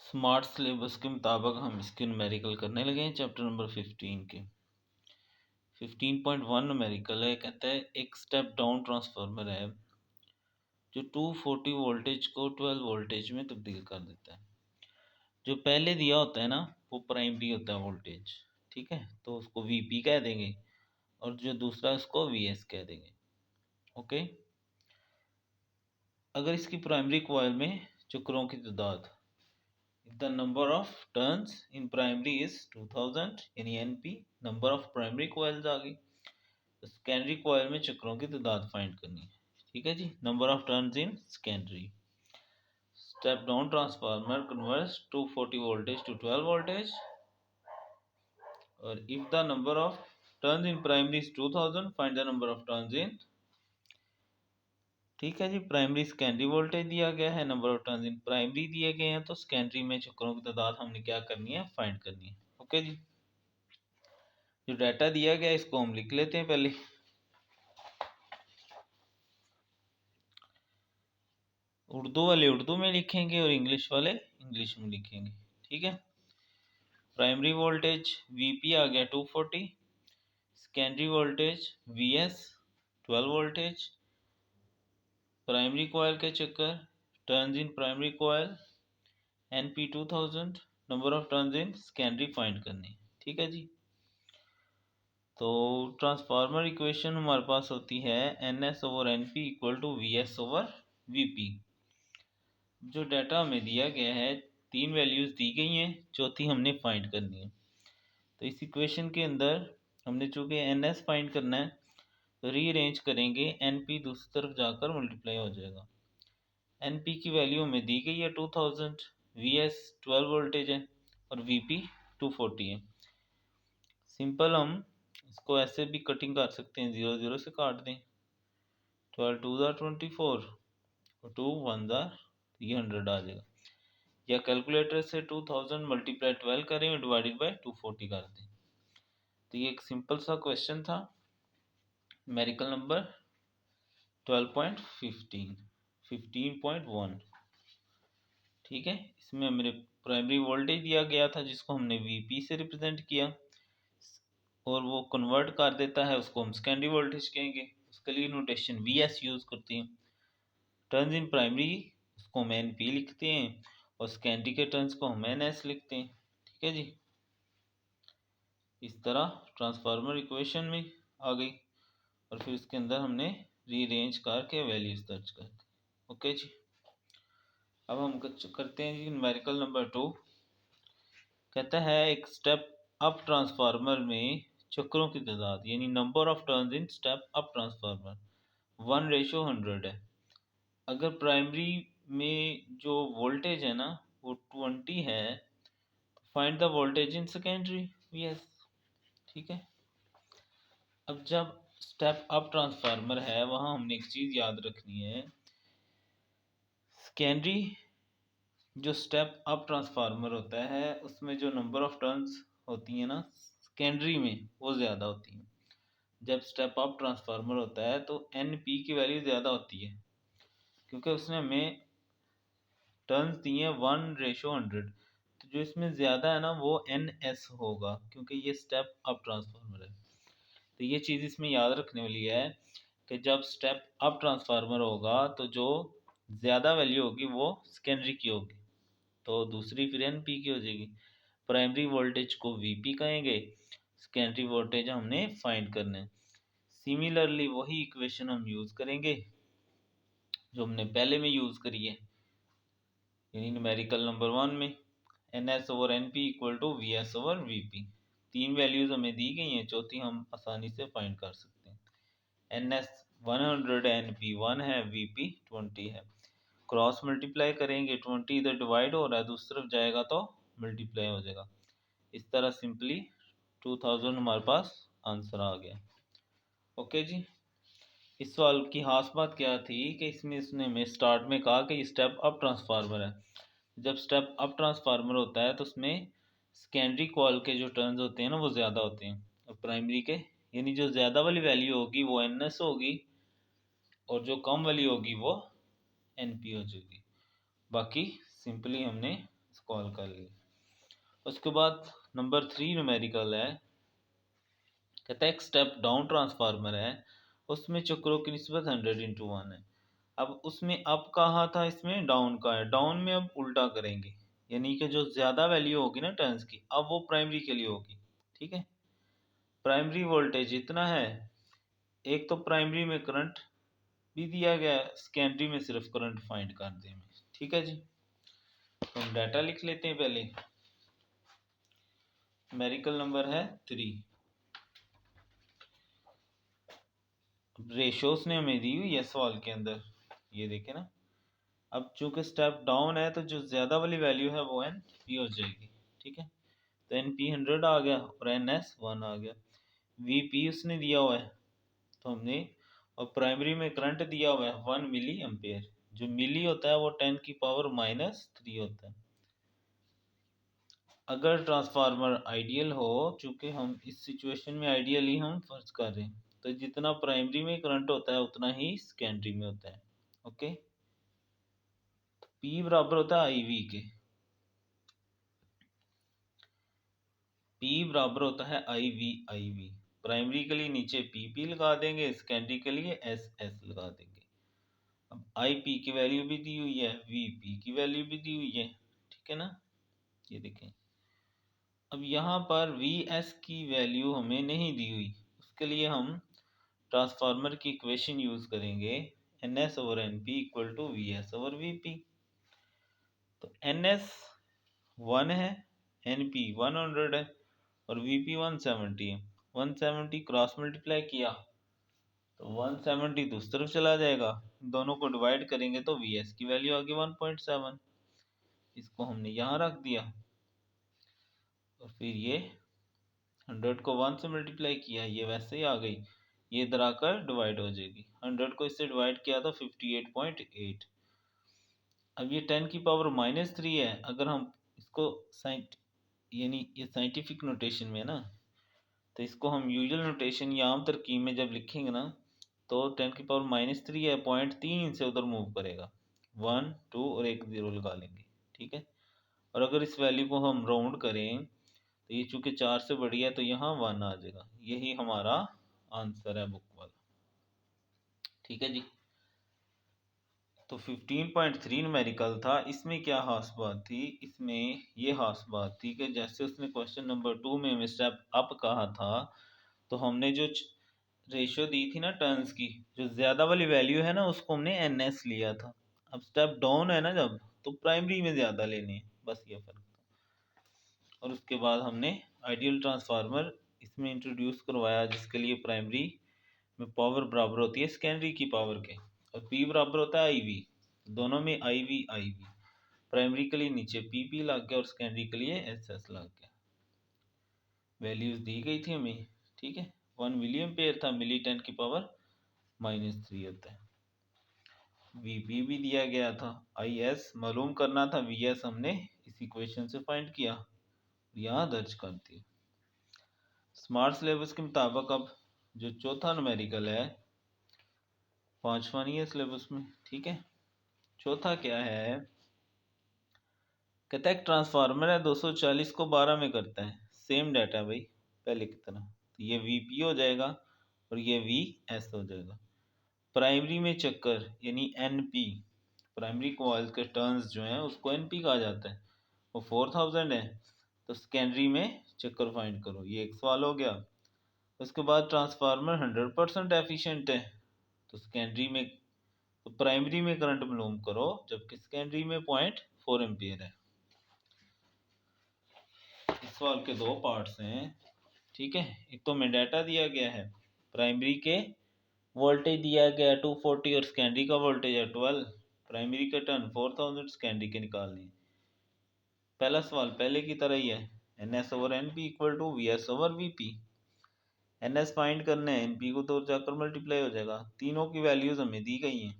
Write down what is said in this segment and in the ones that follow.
Smart syllabus के मुताबिक हम इसके न्यूमेरिकल करने लगे हैं चैप्टर नंबर 15 के। 15.1 न्यूमेरिकल है। कहता है एक स्टेप डाउन ट्रांसफार्मर है जो 240 वोल्टेज को 12 वोल्टेज में तब्दील कर देता है। जो पहले दिया होता है ना वो प्राइमरी होता है वोल्टेज, ठीक है, तो उसको वीपी कह देंगे और जो दूसरा उसको वीएस कह देंगे। ओके, अगर इसकी प्राइमरी कॉइल में चक्रों की तादाद, the number of turns in primary is 2000 यानी NP, number of primary coils आ गई। तो सेकेंडरी कॉइल में चक्रों की तादाद फाइंड करनी है, ठीक है जी। Number of turns in secondary. Step down transformer converts 240 voltage to 12 voltage, और if the number of turns in primary is 2000 find the number of turns in, ठीक है जी। प्राइमरी सेकेंडरी वोल्टेज दिया गया है, number of turns in primary दिए गए हैं, तो सेकेंडरी में चक्रों की तादाद हमने क्या करनी है, फाइंड करनी है। ओके जी, जो डाटा दिया गया इसको हम लिख लेते हैं पहले। उर्दू वाले उर्दू में लिखेंगे और इंग्लिश वाले इंग्लिश में लिखेंगे, ठीक है। प्राइमरी वोल्टेज वीपी आ गया 240, secondary voltage VS 12 voltage, primary coil के चक्कर, turns in primary coil NP 2000, number of turns in secondary find करनी, ठीक है जी। तो ट्रांसफार्मर इक्वेशन हमारे पास होती है NS over NP equal to VS over VP। जो डाटा हमें दिया गया है, तीन वैल्यूज़ दी गई हैं, चौथी हमने फाइंड करनी है। तो इस इक्वेशन के अंदर हमने चूँकि NS फाइंड करना है तो रीअरेंज करेंगे, NP दूसरी तरफ जाकर मल्टीप्लाई हो जाएगा। NP की वैल्यू हमें दी गई है 2000, VS 12 वोल्टेज है और VP 240 है। सिंपल हम इसको ऐसे भी कटिंग कर सकते हैं, 0 0 से काट दें, 12 2 24 और 2 1 300 आ जाएगा। या कैलकुलेटर से 2000 मल्टीप्लाई 12 करें और डिवाइडेड बाय 240 कर दें। तो ये एक सिंपल सा क्वेश्चन था, न्यूमेरिकल नंबर 12.15 15.1, ठीक है। इसमें मेरे प्राइमरी वोल्टेज दिया गया था जिसको हमने वीपी से रिप्रेजेंट किया और वो कन्वर्ट कर देता है, उसको हम सेकेंडरी वोल्टेज कहेंगे। उसके लिए नोटेशन वीएस यूज़ करते हैं। टर्न्स इन प्राइमरी उसको हम एनपी लिखते हैं और सेकेंडरी के टर्न्स को हम एनएस लिखते हैं, ठीक है जी। इस तरह ट्रांसफार्मर इक्वेशन में आ गई और फिर इसके अंदर हमने रीअरेंज करके वैल्यूज दर्ज कर दी। ओके जी, अब हम करते हैं जी न्यूमेरिकल नंबर 2। कहता है एक स्टेप अप ट्रांसफार्मर में चक्रों की तादाद यानी number of turns in step up transformer 1:100 है। अगर प्राइमरी में जो वोल्टेज है ना वो 20 है, find the voltage in secondary, yes, ठीक है। अब जब स्टेप अप ट्रांसफार्मर है वहाँ हमने एक चीज़ याद रखनी है, सेकेंडरी जो स्टेप अप ट्रांसफार्मर होता है उसमें जो नंबर ऑफ टर्न्स होती हैं ना सेकेंडरी में वो ज़्यादा होती हैं। जब स्टेप अप ट्रांसफार्मर होता है तो NP की वैल्यू ज़्यादा होती है क्योंकि उसने हमें टर्न्स दिए हैं 1:100। तो जो इसमें ज़्यादा है ना वो NS होगा क्योंकि ये स्टेप अप ट्रांसफार्मर है। तो ये चीज़ इसमें याद रखने वाली है कि जब स्टेप अप ट्रांसफार्मर होगा तो जो ज़्यादा वैल्यू होगी वो सेकेंडरी की होगी, तो दूसरी फिर NP की हो जाएगी। प्राइमरी वोल्टेज को VP कहेंगे, सेकेंडरी वोल्टेज हमने फाइंड करना है। सिमिलरली वही इक्वेशन हम यूज़ करेंगे जो हमने पहले में यूज़ करी है, यानी न्यूमेरिकल नंबर 1 में NS over NP equal to VS over VP। तीन वैल्यूज़ हमें दी गई हैं, चौथी हम आसानी से फाइंड कर सकते हैं। NS 100 है, NP 1 है, VP 20 है। क्रॉस मल्टीप्लाई करेंगे, 20 इधर डिवाइड हो रहा है दूसरी तरफ जाएगा तो मल्टीप्लाई हो जाएगा। इस तरह सिंपली 2000 हमारे पास आंसर आ गया। ओके जी, इस सवाल की खास बात क्या थी कि इसमें इसने हमें स्टार्ट में कहा कि ये स्टेप अप ट्रांसफार्मर है। जब स्टेप अप ट्रांसफार्मर होता है तो उसमें सेकेंडरी कॉइल के जो टर्न्स होते हैं ना वो ज़्यादा होते हैं और प्राइमरी के, यानी जो ज़्यादा वाली वैल्यू होगी वो NS होगी और जो कम वाली होगी वो NP हो जाएगी। बाकी सिंपली हमने कॉल कर ली। उसके बाद नंबर 3 न्यूमेरिकल है, कहता है एक स्टेप डाउन ट्रांसफार्मर है, उसमें चक्रों की निस्बत 100:1 है। अब उसमें अप कहा था, इसमें डाउन का है। डाउन में अब उल्टा करेंगे, यानी कि जो ज़्यादा वैल्यू होगी ना टर्न्स की, अब वो प्राइमरी के लिए होगी। ठीक है, प्राइमरी वोल्टेज इतना है, एक तो प्राइमरी में करंट भी दिया गया है, सेकेंडरी में सिर्फ करंट फाइंड कर दें। ठीक है जी, तो हम डाटा लिख लेते हैं पहले। न्यूमेरिकल नंबर है 3। रेशोस ने हमें दी हुई है सवाल के अंदर, ये देखें ना। अब चूंकि स्टेप डाउन है तो जो ज़्यादा वाली वैल्यू है वो एन पी हो जाएगी। ठीक है, तो एन पी 100 आ गया और एन एस 1 आ गया। वी पी उसने दिया हुआ है तो हमने, और प्राइमरी में करंट दिया हुआ है 1 मिली एम्पेयर। जो मिली होता है वो 10⁻³ होता है। अगर ट्रांसफार्मर आइडियल हो, चूंकि हम इस सिचुएशन में आइडियली हम फर्ज कर रहे हैं, तो जितना प्राइमरी में करंट होता है उतना ही सेकेंडरी में होता है। ओके, तो P बराबर होता है IV के। P बराबर होता है IV। प्राइमरी के लिए नीचे PP लगा देंगे, सेकेंडरी के लिए SS लगा देंगे। अब IP की वैल्यू भी दी हुई है, VP की वैल्यू भी दी हुई है। ठीक है ना, ये देखें। अब यहाँ पर VS की वैल्यू हमें नहीं दी हुई, उसके लिए हम ट्रांसफार्मर की इक्वेशन यूज करेंगे, NS/NP equal to VS over VP। तो NS 1 है, NP 100 है और VP 170 है। 170 क्रॉस मल्टीप्लाई किया तो 170 तो उस तरफ चला जाएगा, दोनों को डिवाइड करेंगे तो VS की वैल्यू आ गई 1.7। इसको हमने यहाँ रख दिया और फिर ये 100 को 1 से मल्टीप्लाई किया, ये वैसे ही आ गई, ये इधर आकर डिवाइड हो जाएगी। 100 को इससे डिवाइड किया तो 58.8। अब ये 10⁻³ है, अगर हम इसको यानी ये साइंटिफिक नोटेशन में ना, तो इसको हम यूजुअल नोटेशन या आम तरकीब में जब लिखेंगे ना, तो 10⁻³ है, 0.3 से उधर मूव करेगा, 1 2 और एक 0 लगा लेंगे। ठीक है, और अगर इस वैल्यू को हम राउंड करें तो ये चूंकि 4 से बड़ी है तो यहाँ 1 आ जाएगा। यही हमारा आंसर है बुक वाला। ठीक है जी, तो 15.3 न्यूमेरिकल था। इसमें क्या खास बात थी, इसमें ये खास बात थी कि जैसे उसने क्वेश्चन नंबर 2 में हमें स्टेप अप कहा था, तो हमने जो रेशियो दी थी ना टर्न्स की, जो ज़्यादा वाली वैल्यू है ना उसको हमने NS लिया था। अब स्टेप डाउन है ना जब, तो प्राइमरी में ज़्यादा लेने हैं, बस ये फर्क था। और उसके बाद हमने आइडियल ट्रांसफार्मर इसमें इंट्रोड्यूस करवाया, जिसके लिए प्राइमरी में पावर बराबर होती है सेकेंडरी की पावर के, और P बराबर होता है IV। दोनों में IV। प्राइमरी के लिए नीचे PP लग गया और सेकेंडरी के लिए SS लग गया। वैल्यूज दी गई थी हमें। ठीक है, 1 मिली एम्पेयर था, मिली 10⁻³ होता है। VP भी दिया गया था, IS मालूम करना था, VS हमने इस इक्वेशन से फाइंड किया, यहाँ दर्ज कर दिया। स्मार्ट सिलेबस के मुताबिक अब जो चौथा न्यूमेरिकल है, 5वां नहीं है सिलेबस में। ठीक है, चौथा क्या है, कहता है एक ट्रांसफार्मर है 240 को 12 में करता है, सेम डाटा भाई पहले की तरह, तो ये VP हो जाएगा और ये VS हो जाएगा। प्राइमरी में चक्कर यानी NP, प्राइमरी कॉइल के टर्न्स जो हैं उसको NP कहा जाता है, वो 4000 है। तो सेकेंडरी में चक्कर फाइंड करो, ये एक सवाल हो गया। उसके बाद ट्रांसफार्मर 100% एफिशिएंट है, तो सेकेंडरी में, तो प्राइमरी में करंट मालूम करो, जबकि सेकेंडरी में 0.4 एम्पियर है। इस सवाल के दो पार्ट्स हैं। ठीक है, एक तो हमें डाटा दिया गया है, प्राइमरी के वोल्टेज दिया गया है 240 और सेकेंडरी का वोल्टेज है 12। प्राइमरी के टर्न 4000, सेकेंडरी के निकालने। पहला सवाल पहले की तरह ही है, NS/NP equal to VS/VP। NS find करना है, NP को तो जाकर मल्टीप्लाई हो जाएगा। तीनों की वैल्यूज हमें दी गई हैं।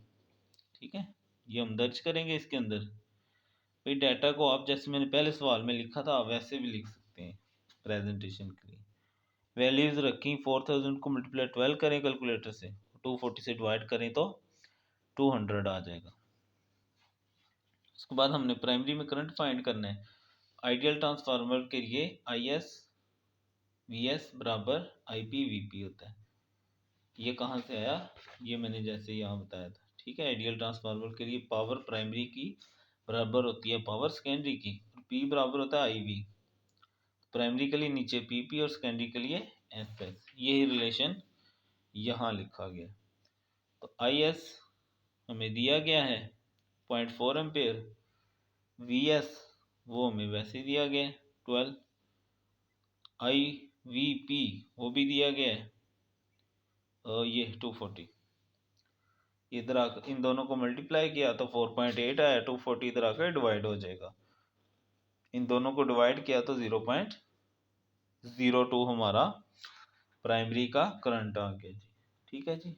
ठीक है, ये हम दर्ज करेंगे इसके अंदर। भाई डाटा को आप जैसे मैंने पहले सवाल में लिखा था वैसे भी लिख सकते हैं प्रेजेंटेशन के लिए। वैल्यूज रखी, 4000 को मल्टीप्लाई 12 करें कैलकुलेटर से, 240 से डिवाइड करें तो 200 आ जाएगा। उसके बाद हमने प्राइमरी में करंट फाइंड करना है, आइडियल ट्रांसफार्मर के लिए IS VS बराबर IP VP होता है। ये कहाँ से आया, ये मैंने जैसे यहाँ बताया था, ठीक है। आइडियल ट्रांसफार्मर के लिए पावर प्राइमरी की बराबर होती है पावर सेकेंडरी की, P बराबर होता है IV। प्राइमरी के लिए नीचे PP और सेकेंडरी के लिए SS। यही रिलेशन यहाँ लिखा गया। तो IS हमें दिया गया है 0.4 एम्पेयर, VS वो हमें वैसे दिया गया है 12, IVP वो भी दिया गया है ये 240। इधर आकर इन दोनों को मल्टीप्लाई किया तो 4.8 आया, 240 इधर आकर डिवाइड हो जाएगा। इन दोनों को डिवाइड किया तो 0.02 हमारा प्राइमरी का करंट आ गया जी। ठीक है जी।